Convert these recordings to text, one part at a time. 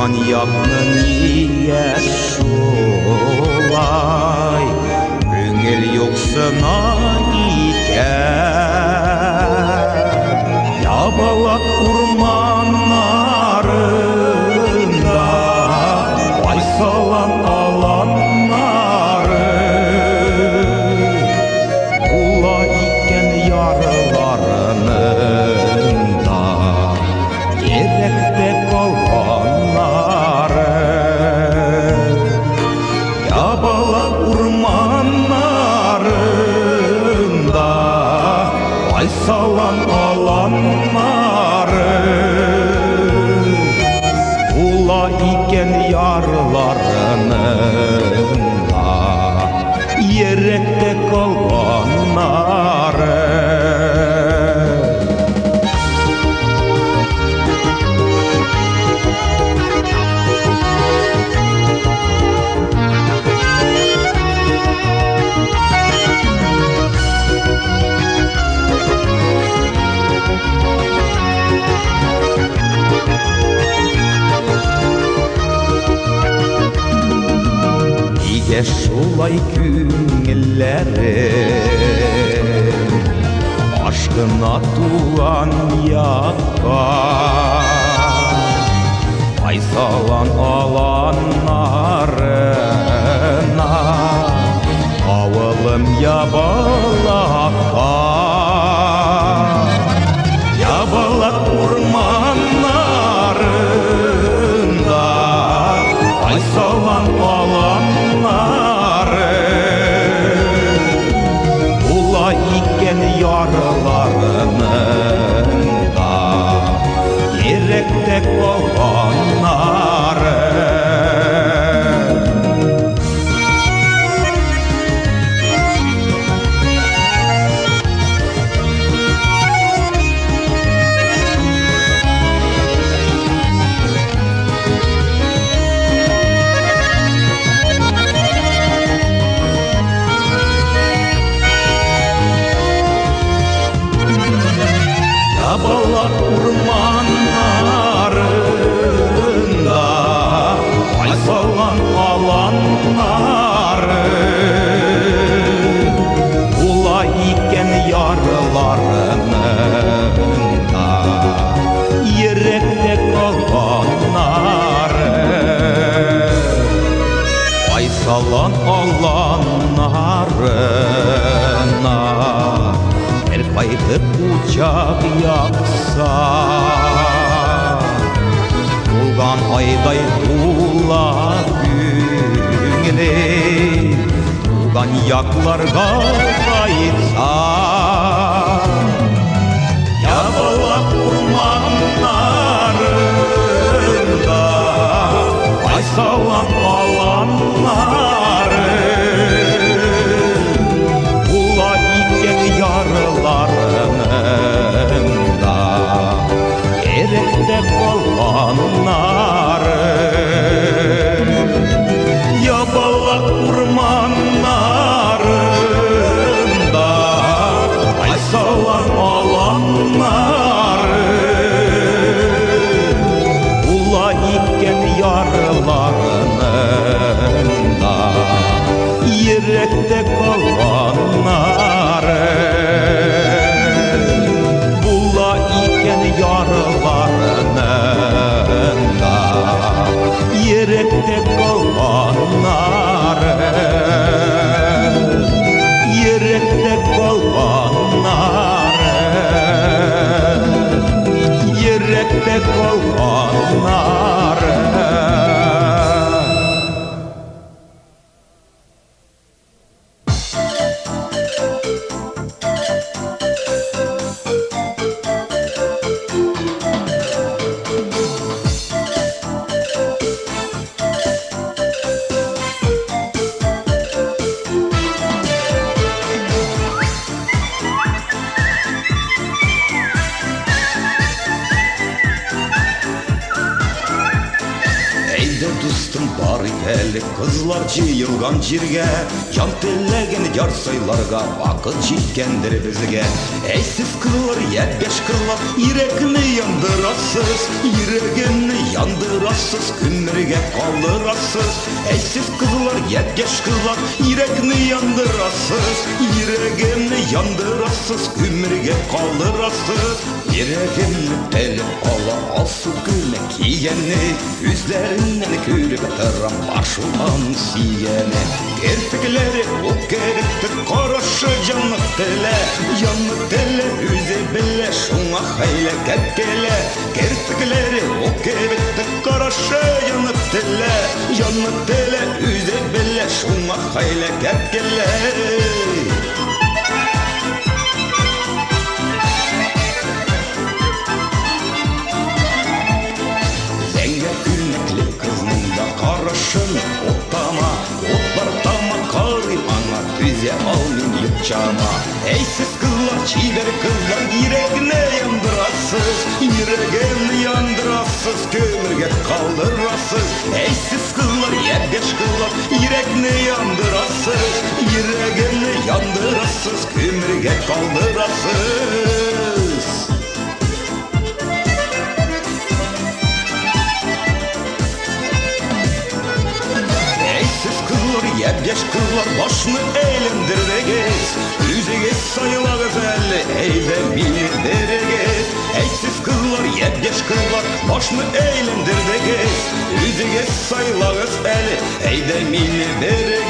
Manyak niye şolay Көңіл yoksuna iken Yabalak urmanlarında Baysalan alanları Ula iken yarılarının da Gerekte kalganları Yabalak urmanlarında Baysalan alanları Ula iken yarılarının da Yerekte kalganları Niye şolay küngillerim Aşkına tuğan yakar Aysalan alanlarına Avılım yabalakka Yabalak ormanlarında Aysalan alanları Ula iken yarılarının da Gerekte kalganları Yabalak ormanlarında Aysalan alanları Ula iken yarılarının da Yerekte kalganları Aysalan alanlarına Her kaydı uçak yaksa Tulgan ayday tuğla güngeli Tulgan yaklarga kaysa Yabalak ormanlarında Aysalan alanları Ula iken yarılarının da Gerekte kalganları Yabalak ormanlarında әлі қызлар жиылған жерге, жан тілеген жар сайларға вақыт жеткендір бізге. Әйсіз қызлар, ебеш қызлар, ирекіні яндырасыз, ирегіні яндырасыз, күмірге қалдырасыз. Әйсіз қызлар, ебеш қызлар, ирекіні яндырасыз, ирегіні яндырасыз, күмірге қалдырасыз. Ирегіні тәліп ала алсы күні киені, Üzlerinden körüp tıram başulan siyene. Kerpikleri o keriktir karaşı yanık tele, yüze bile şuna hayle kekkele. Kerpikleri o keriktir karaşı yanık tele, yüze bile şuna hayle kekkele. Karışın otlama, otlartama karayım ana tüze almayın yıkçama. Eysiz kızlar, çiğderi kızlar, yüreğine yandırasız, yüreğine yandırasız, kömürge kaldırasız. Eysiz kızlar, yegeç kızlar, yüreğine yandırasız, yüreğine yandırasız, kömürge kaldırasız. Ебеш kızlar başını eğlendiririz, yüzüge sayılağız elli eyde bildiririz. Eysiz kızlar, ебеш kızlar başını eğlendiririz, yüzüge sayılağız elli eyde bildiririz.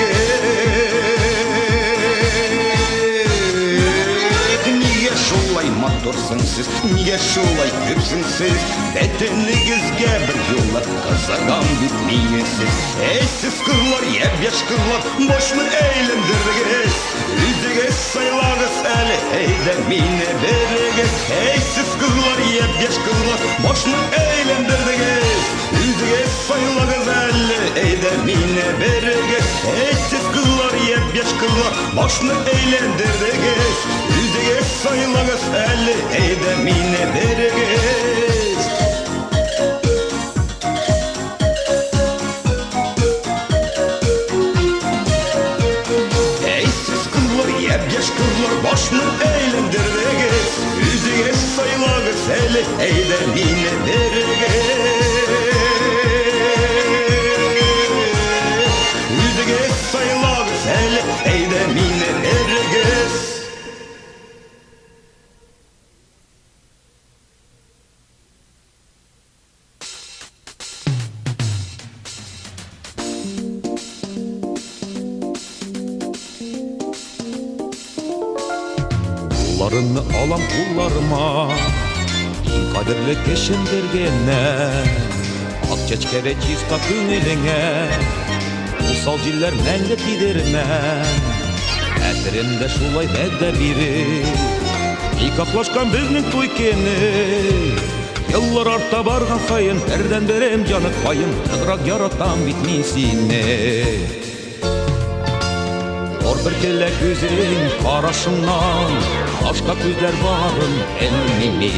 Niye şolay matorsın siz, niye şolay köpsün siz? Bedenligizge bir yolla kazanam bitmeyesiz. Eysiz kızlar, ебеш kızlar boşunu eğlendiririz, yüzüge sayılağız eli eyde mine veririz. Eysiz kızlar, ебеш kızlar boşunu eğlendiririz, yüzüge sayılağız eli eyde mine veririz. Eysiz kızlar, ебеш kızlar boşunu eğlendiririz, yüzüge sayılağız eli eyde mine veririz. Ебеш kızlar başını eğlendiririz, yüzüge sayılağız eli eyde mine veririz, yüzüge sayılağız eli eyde mine veririz. Kullarını alam kullarıma, en kadirli keşindirgene, ak çeçkere çista künelene, usal ciller mende giderine. Әтірімді шулай бәдді бері, никахлашқан біздің той кені. Yıllar артта барған сайын, бірден берем жанық байын, ығырақ яратам бітмей сені. Зор bir kelek gözün karşımdan, başka gözler varın elmimi.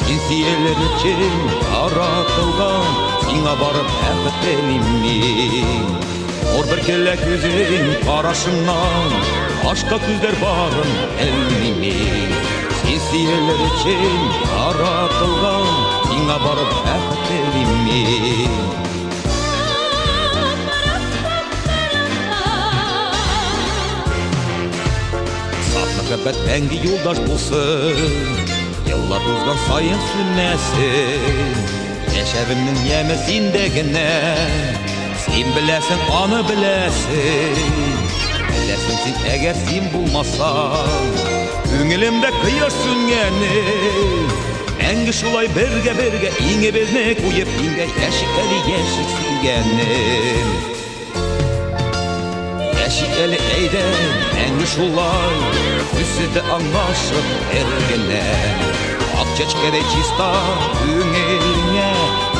Sinsiyeler için yaratılgan, sana barıp hafet elimi. Zor bir kelek gözün karşımdan, başka gözler varın elmimi. Sinsiyeler için yaratılgan, sana barıp hafet elimi. Müebbet bengi yoldaş bulsun, yıllar uzgan sayın sünmesin. Yaşavimnin yemesindegine, sen bilesin, anı bilesin. Bilesin sen eğer sen bulmasan, Köngülümde kıyar süngeni. Bengi şulay berge inge bezne koyup inge yeşik eli yeşik sürgenim. Yeşik eli eyden bengi şulay üstüde anlaşıp ergene. Ak çeçkere çista üngeliğine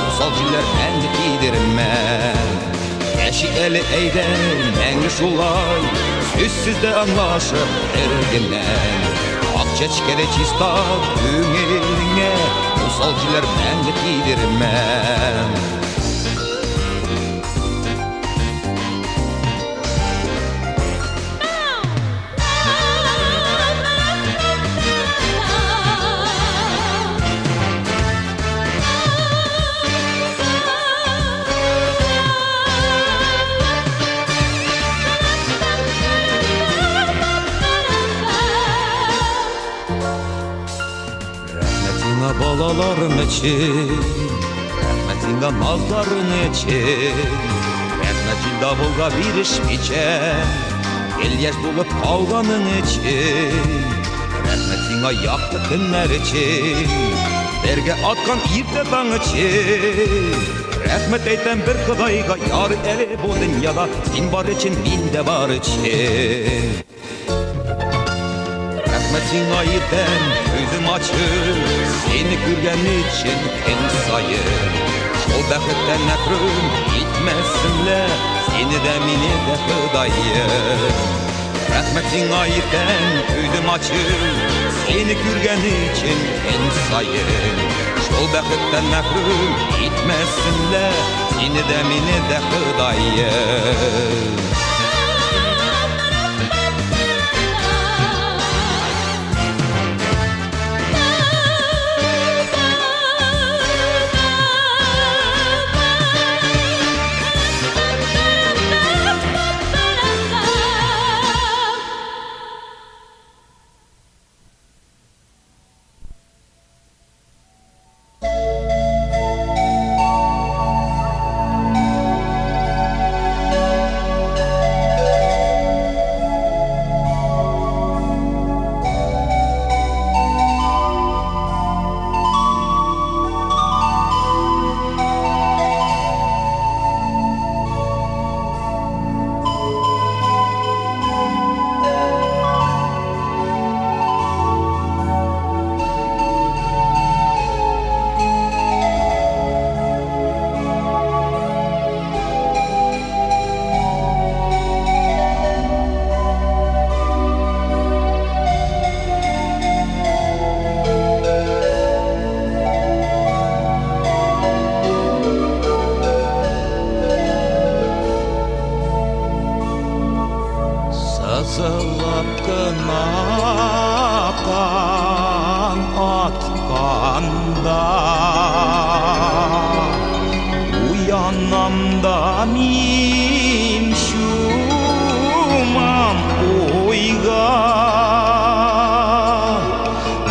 usalcılar endi gidirmem. Yeşik eli eyden bengi şulay üstüde anlaşıp ergene. Ak çeçkere çista üngeliğine usalcılar endi gidirmem. Rahmetinga balalarım için, rahmetinga nazların için, rahmetin davulga bir iş biçen, el yaş bulup kalganın için, rahmetinga yaktı günler için, derge atkan irte taң için. Rahmet eyten bir Xudayga, yar eli bu dünyada, sen var için, ben de var için. Rahmetin ayeten gözüm açır, seni görgen için en sayır. Şol bəxtdən nəfrüm gitməsinlər, seni de mini de Xudayım. Rahmetin ayeten gözüm açır, seni görgen için en sayır. Şol bəxtdən nəfrüm gitməsinlər, seni de mini de Xudayım. Sızılıp kınakan atkanda, uyanamda min şumam oyga.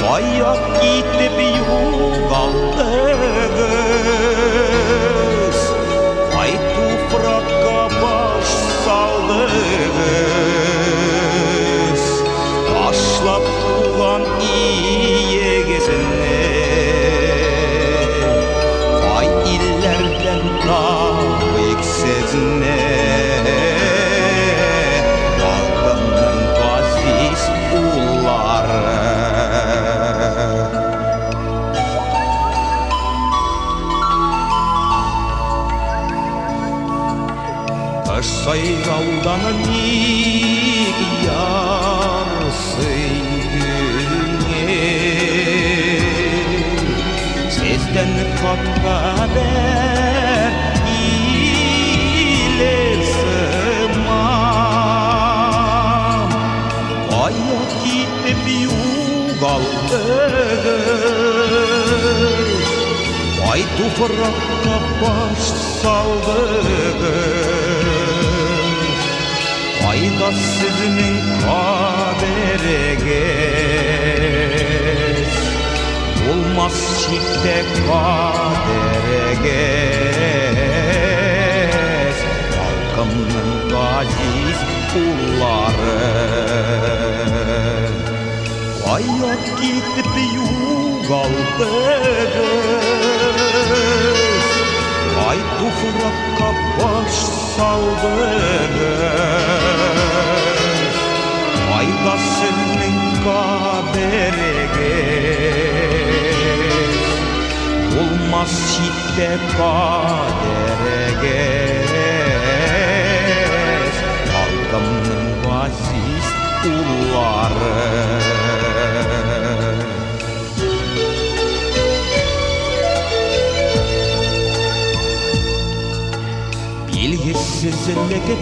Kayak gitip yo'g'aldingiz, qay tuproqqa bosh soldingiz, tashlab turgan iyegizini, qay illardan topik sizni. Xalqimning aziz ullari, Taş sayraudan ник yarısı güne, sizden haber ilesimam. Kaya gitip yo'g'aldingiz, qay tuproqqa bosh soldingiz, qayda sizning qaderingiz, bo'lmas chekda qaderingiz. Xalqimning aziz ullari, hayot ketib yo'g'aldingiz, qay tuproqqa bosh soldingiz, qayda sizning qaderingiz, bo'lmas chetda qaderingiz. Xalqimning aziz ullari,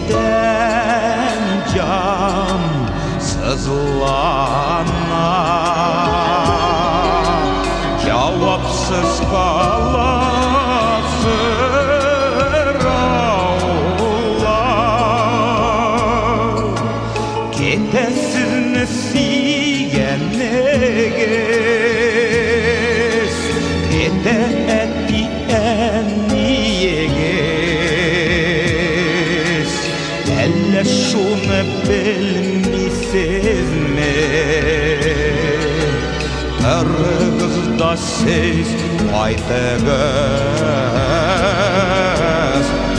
bilgisizlikten can sızlana, cevapsız kalan sıralar. Ketesizini siyeniz, siz айтыңыз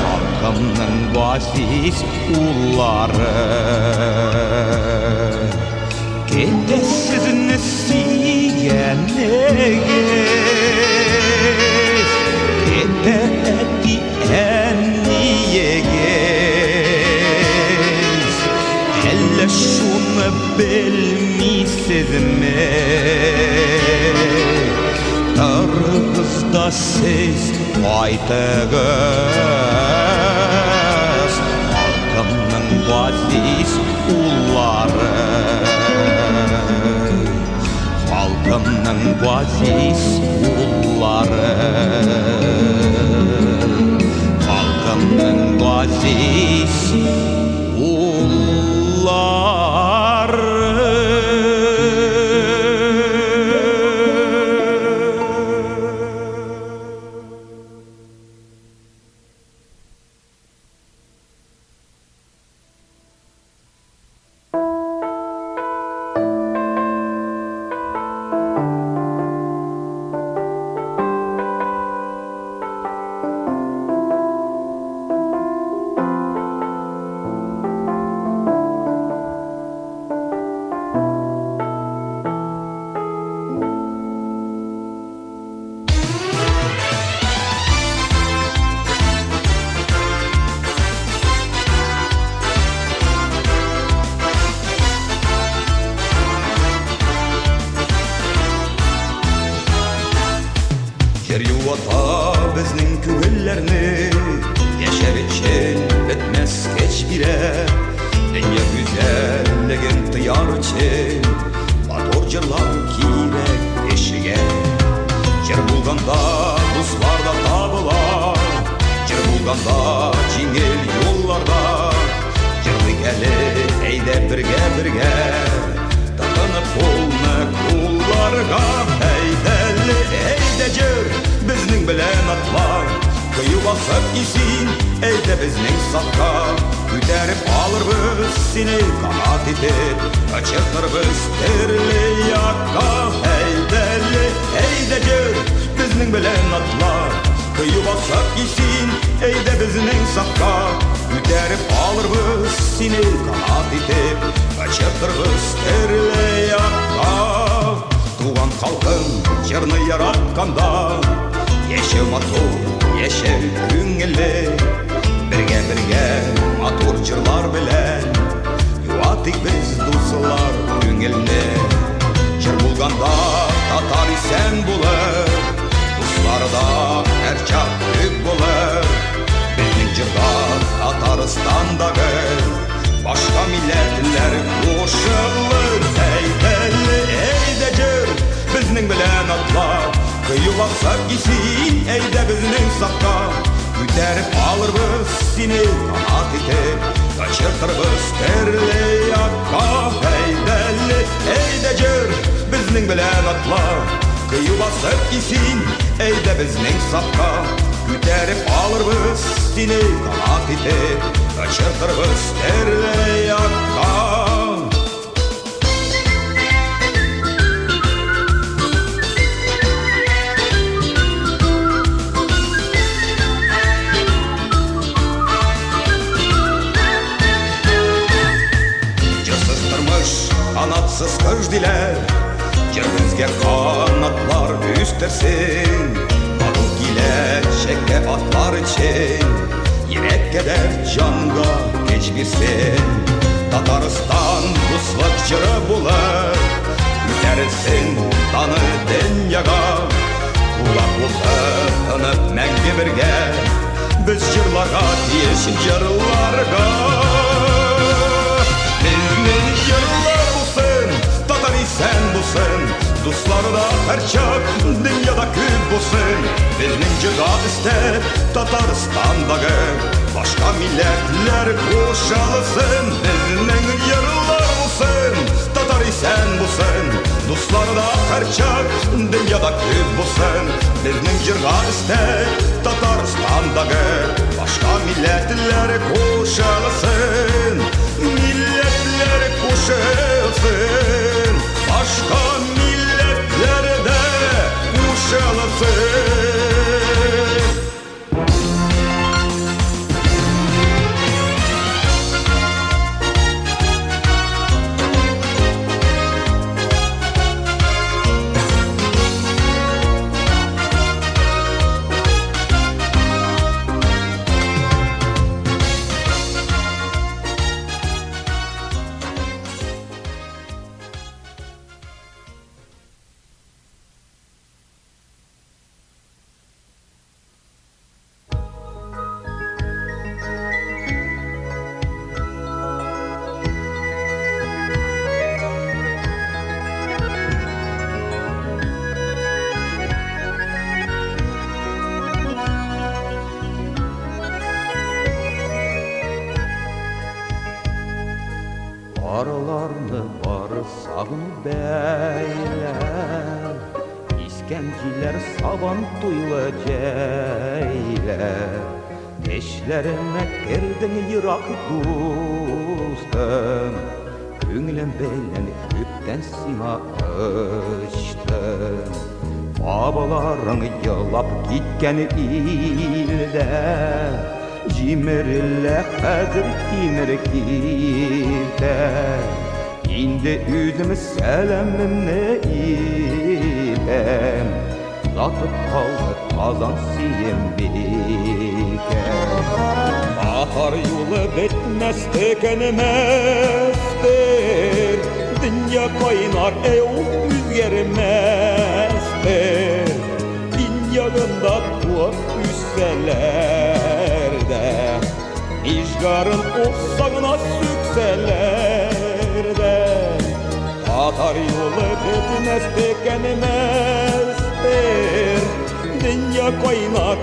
халқымның ғазиз ұллары. Кетесіз сүйгеніңіз, кетеді әмниегіз, әлі шуны білмейсіз ме? Тарығызда сіз айтыңыз халқымның ғазиз ұллары. Халқымның ғазиз ұллары, халқымның ғазиз ұллары. Жер юата біздің күгіллерні, яшар için бітмес кеч бире. Dünya güzelligin tıyar için motor jırlar kirek eşiге. Жер bulganda dostlarda табылар, жер bulganda жеңіл yollarda. Жырлы әлі әйде бірге, тақынып қолны қолларға. Әйдәлі әйде жүр біздің білән атлар, күйі басып исін әйде біздің саққа. Күтәріп алырбыз сені қанат етіп, қачықтырбыз тірлі яққа. Әйдәлі әйде жүр біздің білән атлар, күйі басып исін әйде біздің саққа. Күтәріп алырбыз сені қанат етіп, қачықтырбыз тірлі яққа. Туған халқым жырны яратқанда, ешеу матур, ешеу күңілі. Бірге матур жырлар білән, юатик біз дұсылар күңіліне. Жыр болғанда татар исән болыр, дұсларда әр чақ көк болыр. Біздің жырға Татарстандағы башқа милләтлер қошылыр. Әйдәлі әйде жүр біздің білән атлар, күйілақсап кисін әйде біздің саққа. Күтәріп алырбыз сені қанат етіп, қачыртырбыз тірлі яққа. Әйдәлі әйде жүр біздің білән атлар, күйілақсап кисін әйде біздің саққа. Күтәріп алырбыз сені қанат етіп, қачыртырбыз тірлі яққа. Қанатсыз күжділер, жерімізге қанатлар үстерсін. Бағыл келешекке атлар için, ерек кедер жанға кеч берсін. Татарстан құслық жыры болыр, көтерілсін таны дүнияға. Құлақ болды тынып мәңгі бірге, біз жырларға тиеш жырларға. Bizning yıllar bulsun, Tatar isen bulsun, dostları da her çak dünyada kül bulsun. Bizning jırga istep Tataristan'dağı başka milletler koşalısın. Bizning yıllar bulsun, Tatar isen bulsun, dostları da her çak dünyada kül bulsun. Bizning jırga istep Tataristan'dağı başka milletler koşalısın. Milletler koşulsun, başka milletlerde koşulsun. çalırsın. Aralarını barı sağını beyler, İskendiler saban duyla ceyler. Eşlerime girdin yırak dostum, Köngülüm beylen öpten sina açtım. Babaların yılap gitken ilde, Cimirle hazır timir kilde. İndi üzüm selamımne ilem, Zatıp kaldı kazan siyim bilken. Ahar yolu bitmez tükenmezdir, Dünya kaynar özgermezdir. Dünyada tuğup üstelerde, İşgarın olsağına sükselerde. Atar yolu bitmez tükenmezdir, Dünya kaynar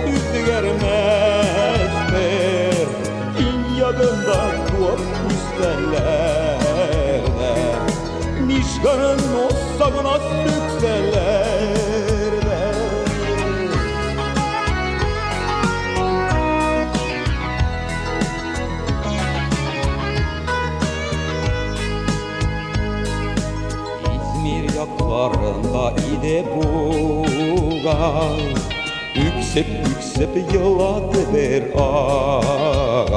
özgermezdir. Dünyada tuğup üstelerde, İşgarın olsağına sükselerde. Yaklarında ide buğay, Yüksep yüksep yıladı bir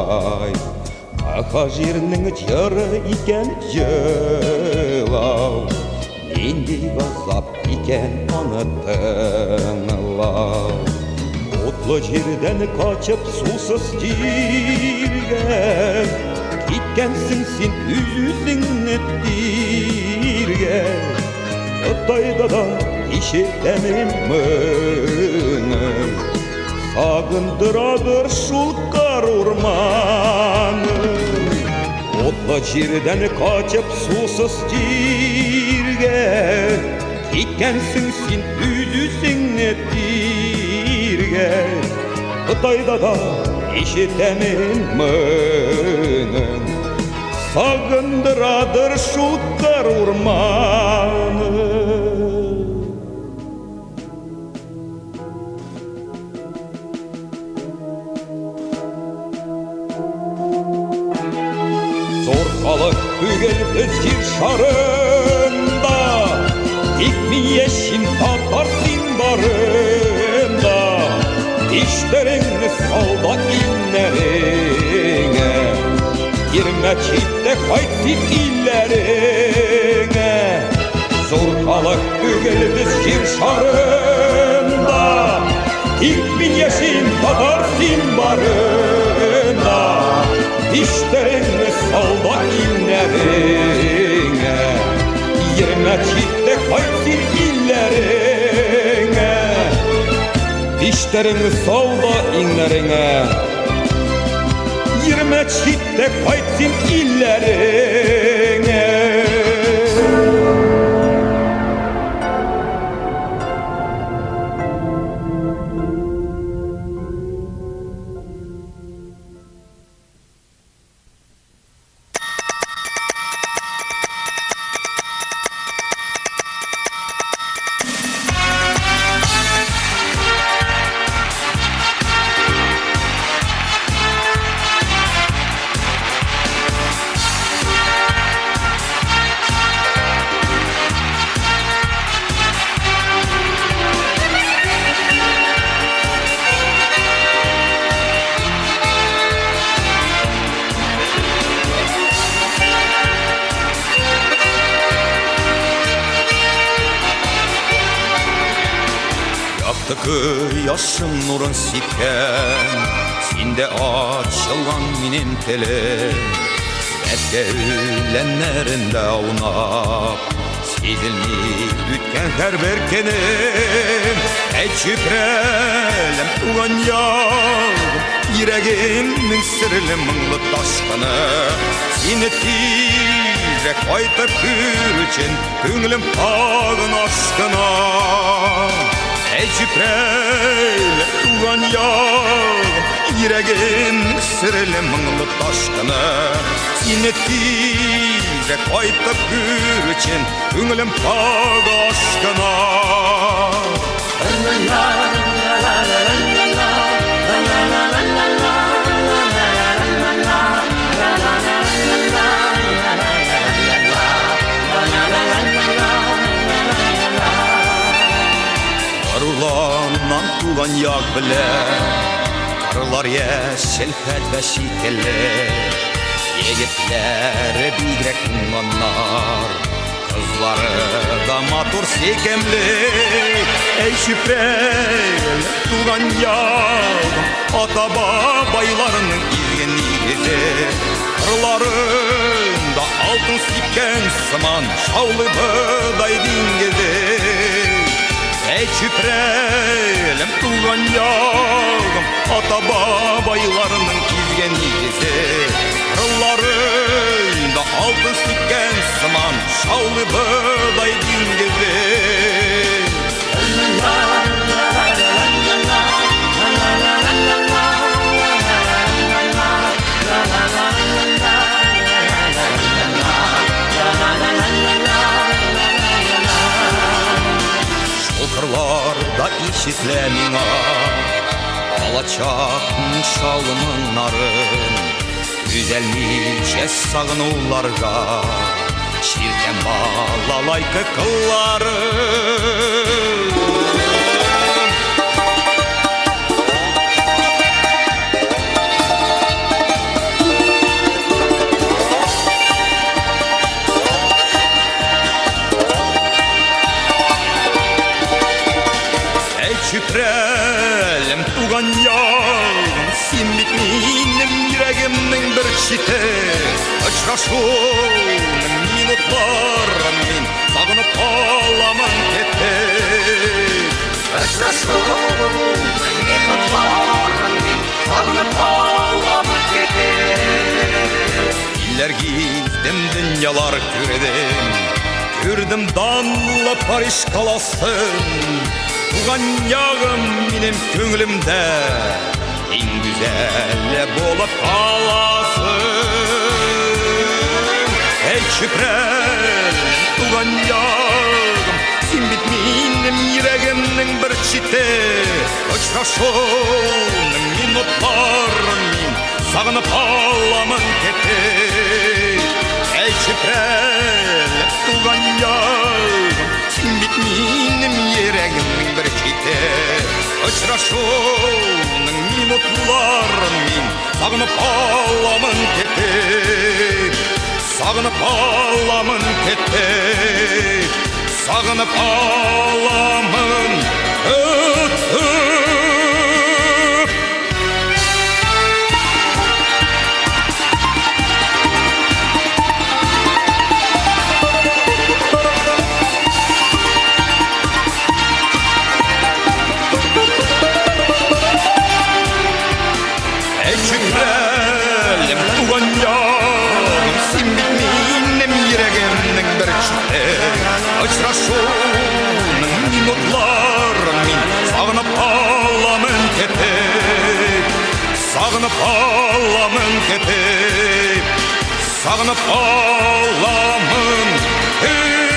ay. Akajirinin yarı iken yılav, Endi gazap iken anıtınlav. Otlu jirden kaçıp susuz jirge, Gitkensin sen yüzünü dirge. Atayda da işitemem münüm, Sağındıradır şulkar ormanı. Otla jirden kaçıp susuz jirge, Gitkensin sen yüzünü dirge. Atayda da işitemem münüm, Sağındıradır şulkar ormanı. Zorbalık bügel özgür şarında, Dikmi yeşim tatar simbarında. Dişlerini salda inlerine, Girme çifte kayıtsın illerine. Zorbalık bügel özgür şarında, Dikmi yeşim tatar simbarında. Dişlerini salda inlerine, Girme çifte kayıtsın illerine. Dişlerini salda inlerine, Girme çifte kayıtsın illerine. yaşım nurun siken Sinde açılgan minin teli Mezgevlenlerinde unap Sezilmey ütken her berkenim Ey çüprelem tuğan yağım Yüreğimnin sirli mыңlı taşkını Seni tizrek aytıp kürçen Köngülüm tağın aşkına Ey çüprelem tuğan yağım Yüreğimnin sirli mыңlı taşkını Seni tizrek aytıp kürçen Köngülüm tağın aşkına Karılarından tuğan yağ bile Karılar yeşil ve şitelli Yigitleri bigrek bunlar Kızları da matur sekemli Ey şüphel tuğan yağım Ata babaylarının izgen izi Karılarında altın sikken sıman Şavlı bıday dingezi Ey çüprelem tuğan yağım Ata babaylarının izgen izi Karılarında altın sikken sıman Şavlı bıday dingezi Kırlarda işitle mina Alacakın şalının narın Güzelmişe sağınılarga Şirken balalaykı kılların Şükrelem tuğan yağım Sen bitmenim yüreğimnin bir çite Açraşuğun minutlarım min Sağınıp ağlamam kete Açraşuğun minutlarım min Sağınıp ağlamam kete İller gizdim dünyalar küredim Kürdüm danlı Paris kalasın Tuğan yağım benim köngülümde En güzelle bolup kalasın Ey şükrel tuğan yağım Sen bitmenim yüreğimnin bir çite Uçraşuğun minutlarım min Sağınıp ağlamın kete Ey şükrel tuğan yağım Sen bitmenim yüreğimnin bir çite Uçraşuğun minutlarım min Sağınıp ağlamın kete Sağınıp ağlamın kete Sağınıp ağlamın kete Açraşuğun minutlarım min Sağınıp ağlamın kete Sağınıp ağlamın kete Sağınıp ağlamın kete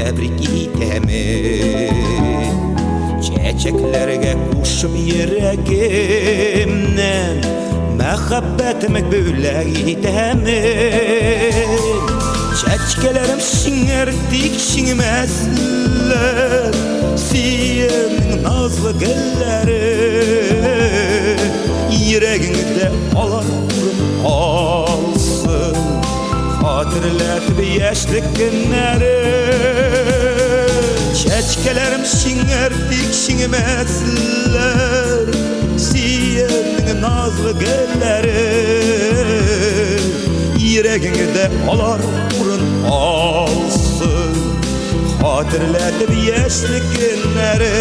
tebrik itemin. Çiçeklerge kuşup yüreğimden mehabbetimi böyle itemin. Çeçkelerim şingerdik şinmezler, Siyemin nazlı gülleri yüreğinde alarım alsın, hatırlatıp yaşlık günleri. Çeçkelerim şingerdik şinmezler, Siyemin nazlı gülleri yüreğinde alarım alsın, hatırlatıp yaşlık günleri.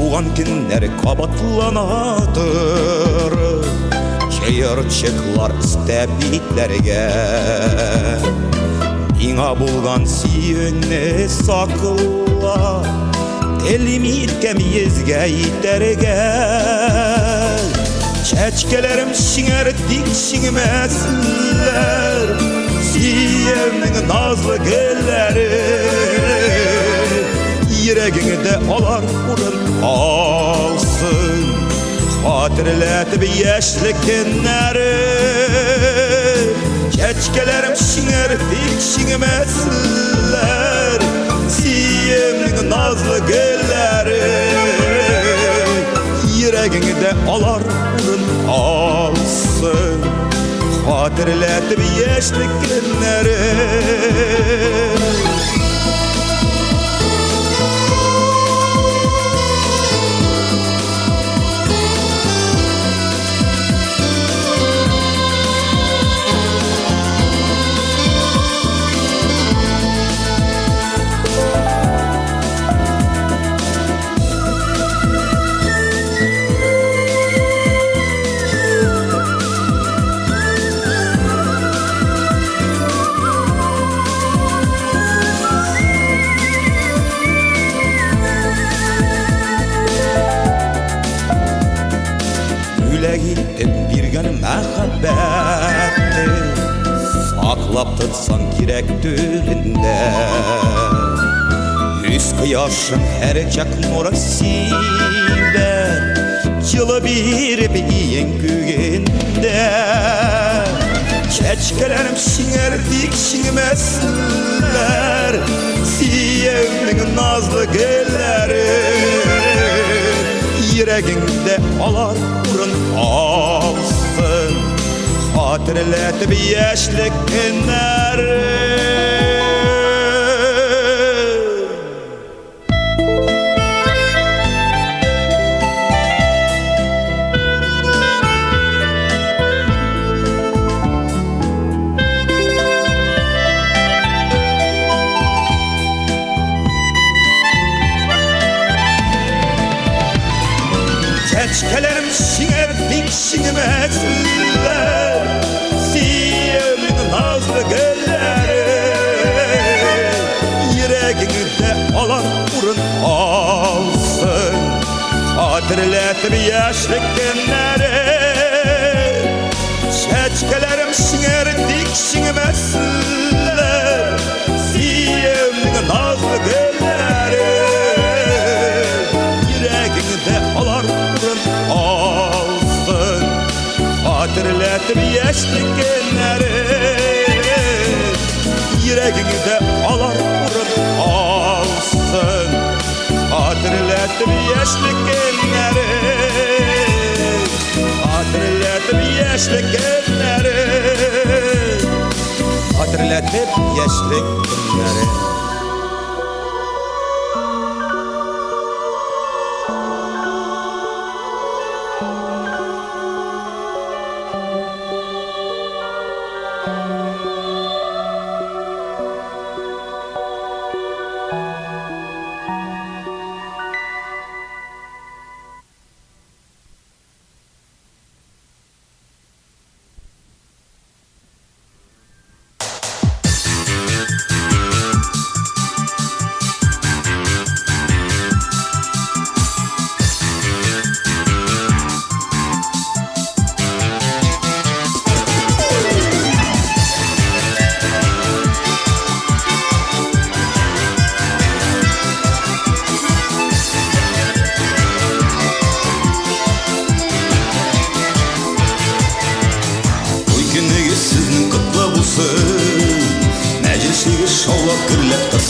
Uğan günleri kabatlanadır, çayırçıklar istebitlerge. Dina bulgan siyönne sakla, Elim irkem yezge itergel. Çeçkelerim şingerdik şinmezler, Siyemin nazlı gülleri yüreğinde alar urun alsın, hatırlatıp yaşlık günleri. Çeçkelerim şingerdik şinmezler, Siyemin nazlı gülleri yüreğinde alar urun alsın, hatırlatıp yaşlık günleri. Bir gün mehabbeti saklap tutsan kirek türünde. Yüz kıyaşın her çak nura siber, Yılı bir biyin güğünde. Çeçkelerim şingerdik şinmezler, Siyemin nazlı gülleri yüreğinde alar urun alsın, hatırlatıp yaşlık günleri. Çeçkelerim şingerdik şinmezler, Siyemin nazlı gülleri yüreğinde alar urun alsın, hatırlatıp yaşlık günleri. Çeçkelerim şingerdik şinmezler, Siyemin nazlı gülleri yüreğinde alar alsın, hatırlatıp yaşlık günleri yüreğinde alar urun alsın, hatırlatıp yaşlık günleri, hatırlatıp yaşlık günleri, hatırlatıp yaşlık günleri.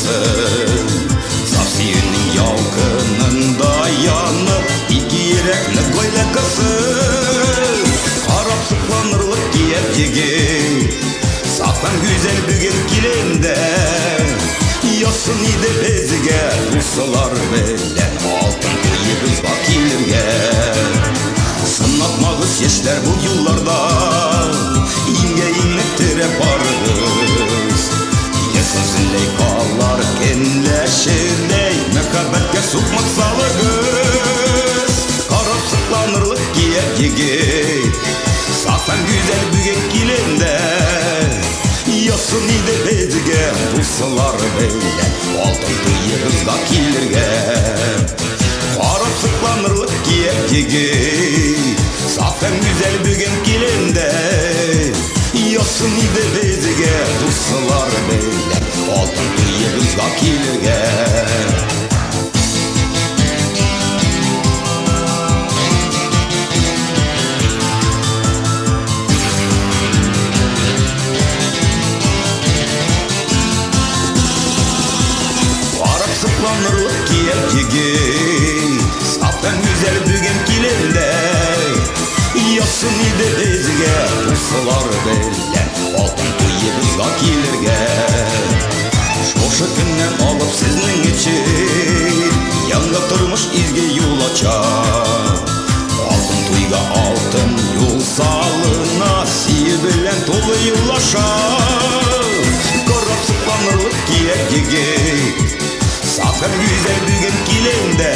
kızım. Saf suyunun yalkınında yanıp iki yürekli koyla kızım. Karap sıklanırlık giyip yigit, saftan güzel bugün kilinde. Yasın idi bezige Ruslar belen altın kıyı kız vakilirge. Sınatmağız yeşler bu yıllarda İnge inlektire barız. Yesin zilley kallar kenleşirley Mekabetke sokmak salırız. Karap sıklanırlık giyer yigit, saftan güzel bugün kilinde. Yasın ide bezige Ruslar beyler altın kıyı kızga kilirge. Karap sıklanırlık giyer yigit, saftan güzel bugün kilinde. Yasın ide bezige Ruslar beyler altın kıyı kızga kilirge. Sıklanırlık giyer yigit, saftan güzel bugün kilinde. Yasın ide bezige Ruslar beyler altın kıyı kızga kilirge. Şoşu günden alıp sizning için yanga turmuş izge yol açar. Altın tuyga altın yol salına siy bilen tolu yıllaşar. Karap sıklanırlık giyer yigit, saftan güzel bugün kilinde.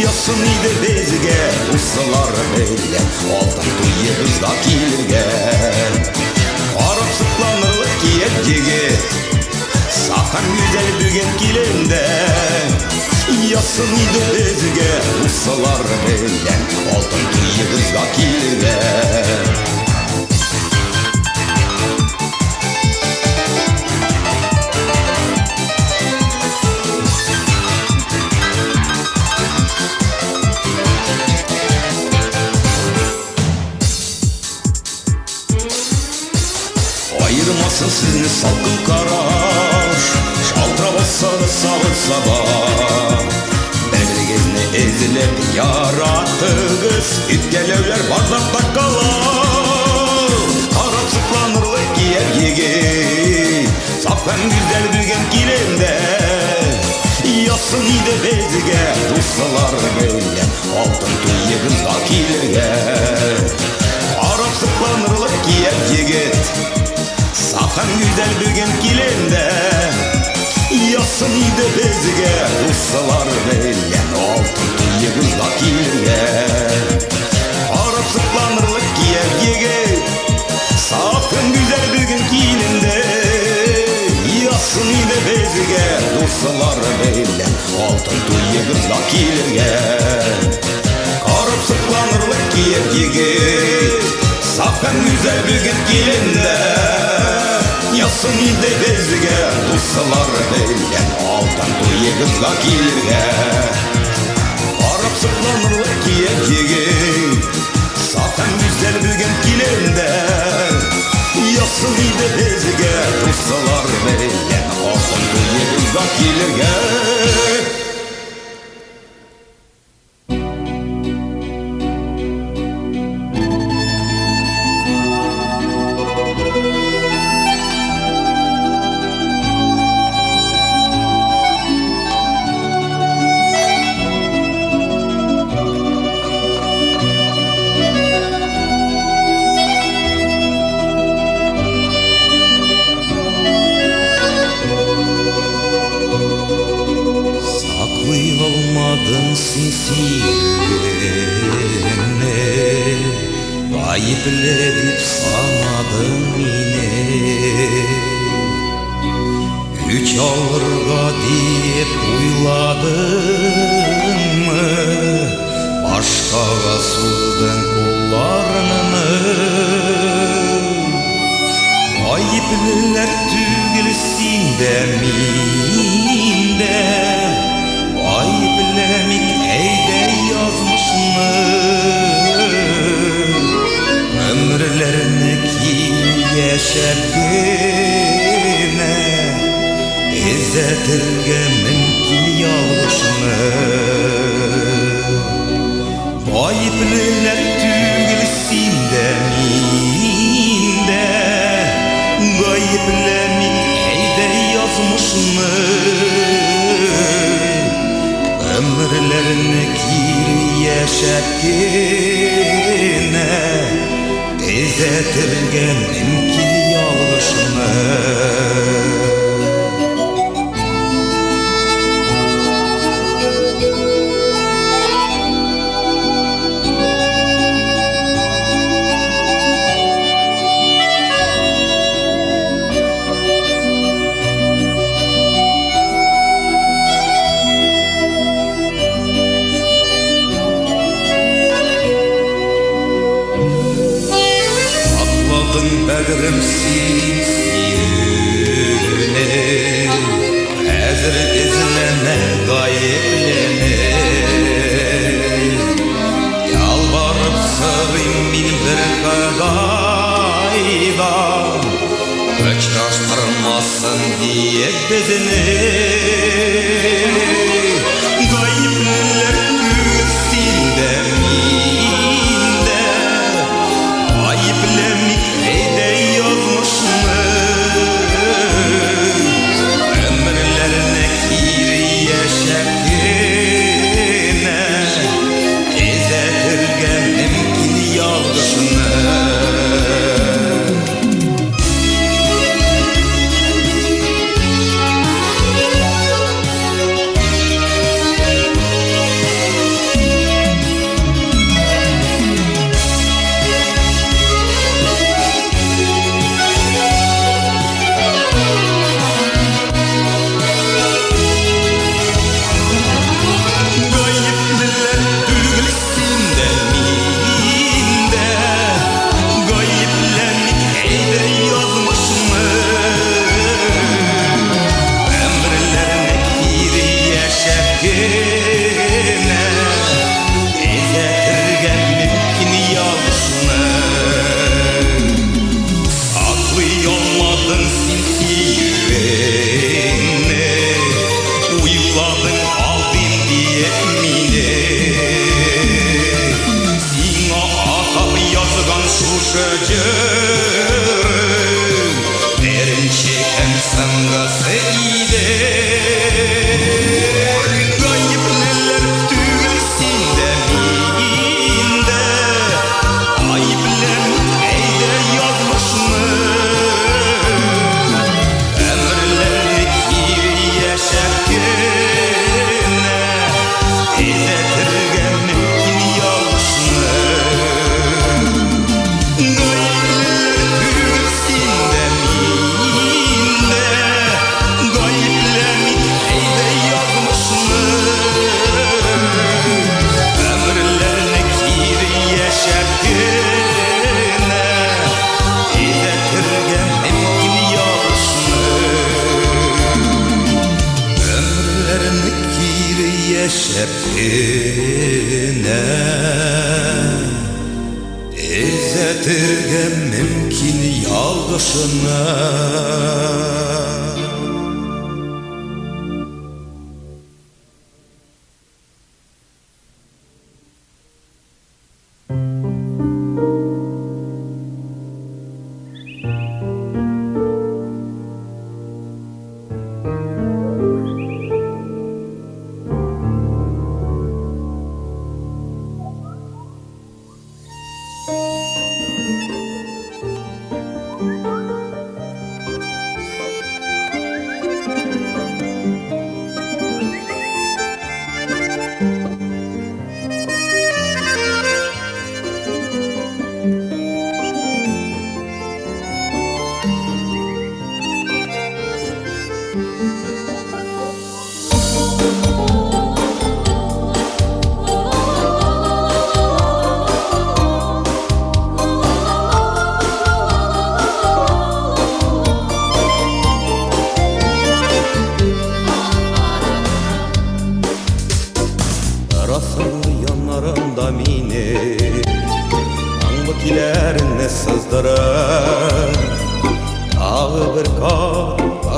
Yasın ide bezige Ruslar beyler altın kıyı kızga kilirge. Karap sıklanırlık giyer yigit, saftan güzel bugün kilinde. Yasın ide bezige Ruslar beyler altın kıyı kızga kilirge. Ayırmasın sizni salkın karaş, şaltıra bassa da sağırsa da. Belgezni ezilip yarattığız itgelevler bardakta kalar. Karap sıklanırlık giyer yigit, saftan güzel bugün kilinde. Yasın ide bezige Ruslar beyler altın kıyı kızga kilirge. Karap sıklanırlık giyer yigit, saftan güzel bugün kilinde. Yasın ide bezige Ruslar beyler altın kıyı kızga kilirge. Karap sıklanırlık giyer yigit, saftan güzel bugün kilinde. Yasın ide bezige Ruslar beyler altın kıyı kızga kilirge. Karap sıklanırlık giyer yigit, saftan güzel bugün kilinde. Yasın ide bezige Ruslar beyler altın kıyı kızga kilirge. Karap sıklanırlık giyer yigit, saftan güzel bugün kilinde. Yasın ide bezige Ruslar beyler altın kıyı kızga kilirge. Ayıpledip sanadın yine. Üç alırga deyip uyladın mı? Başkaga surdun kullarını. Ayıpliler tügülsün de minde. Ayıplemik eyde yazmışını. Ömürlerini kim yaşar güne, Ezetirge mümkün yağışını Ayıplılar tügülsinde minde Gayiplemik eyde yazmışını Ömürlerini kiri yaşatkine Ezetirge mümkün yağışını Bağrımsın siyüne Hazır izleme gayebleme Yalvarıp sığayım min bir kadaydan Kaçraştırmasın diye bezini Gayipler gülsün de minde Ayıplemik eyde yazmışını Ömürlerine kiri yaşakine Ezetirge mümkün yağışını Derin çeken sangası iyiydi Gayip neler tügülsün de minde Ayıplem eyde yazmışını Ömürlerini kiri yaşakine Ezetirge mümkün yağışını Şerhine İzzetirge mümkün yağışına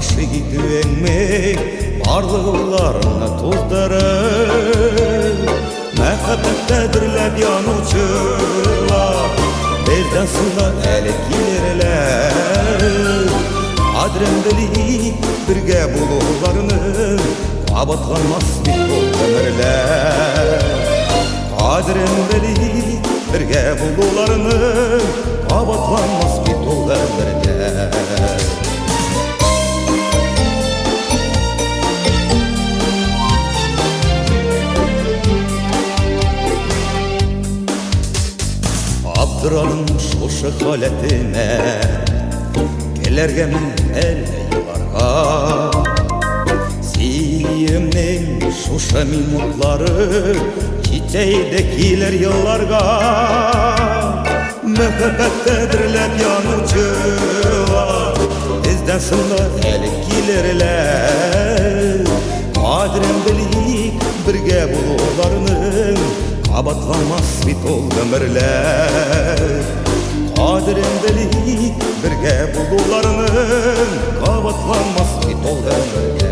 ташы күеңмей барлығыларына тоздырып мәхәббәттә дөрләп янучылар бездән соңга әле килерләр қадірін біліп бірге болуларының қабатланмас бит ол өмірлер қадірін біліп бірге болуларының қабатланмас бит ол өмірлер Абдыралым шушы халетіме келерге мен әлі юларға Сүйімнің шушы минутлары жетейді келер елларға Мәхәббәттә дөрләп янучылар бізден соңга әлі келерләр Қадірін біліп бірге болуларының қабатланмас бит ол өмірлер Қадірін біліп бірге болуларының қабатланмас бит ол өмірлер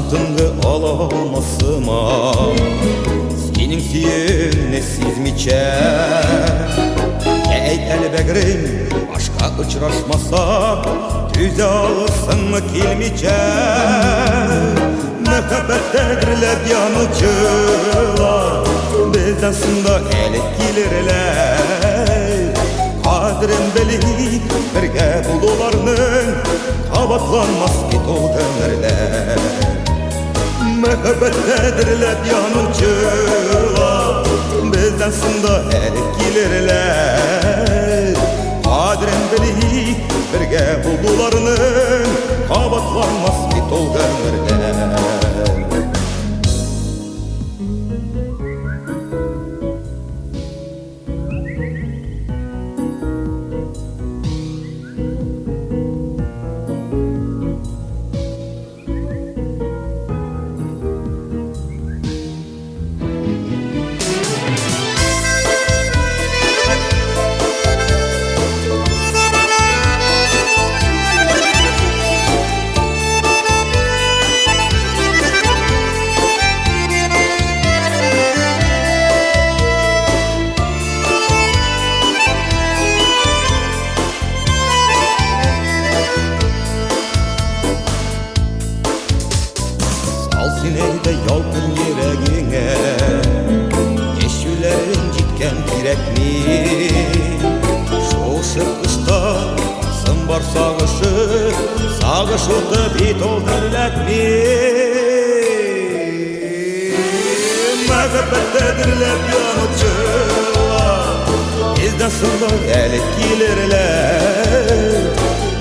Тыңғы ала алмасыма Сенің сүйемне сезмече Әйт әлі бәгірім Башқа ұчырашмаса Түзе алысыңмы келмече Мәхәббәттә дөрләп янучылар Бізден соңга әлі келерләр Қадірін біліп бірге болуларының қабатланмас бит ол өмірлер Мәхәббәттә дөрләп янучылар бізден соңга әлі келерләр Қадірін біліп бірге болуларының қабатланмас бит ол өмірлер Сенейді ялқын ерегіңе Ешулерін жеткен керек ми Шошы қышта сын бар сағышы Сағыш оты бит ол дөрләп ми Мәхәббәттә дөрләп янучылар Бізден соңга әлі келерләр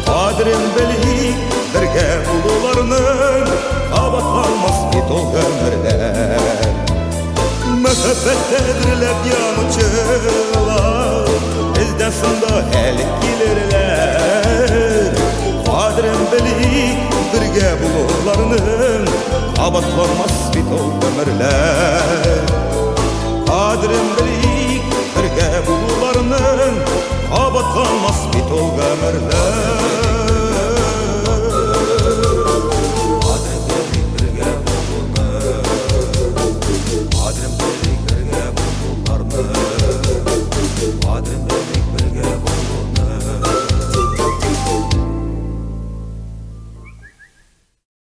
Қадірін біліп бірге болуларының қабатланмас бит ол өмірлер Мәхәббәттә дөрләп янучылар бізден соңга әлі келерләр Қадірін біліп бірге болуларының қабатланмас бит ол өмірлер Қадірін біліп бірге болуларының қабатланмас бит ол өмірлер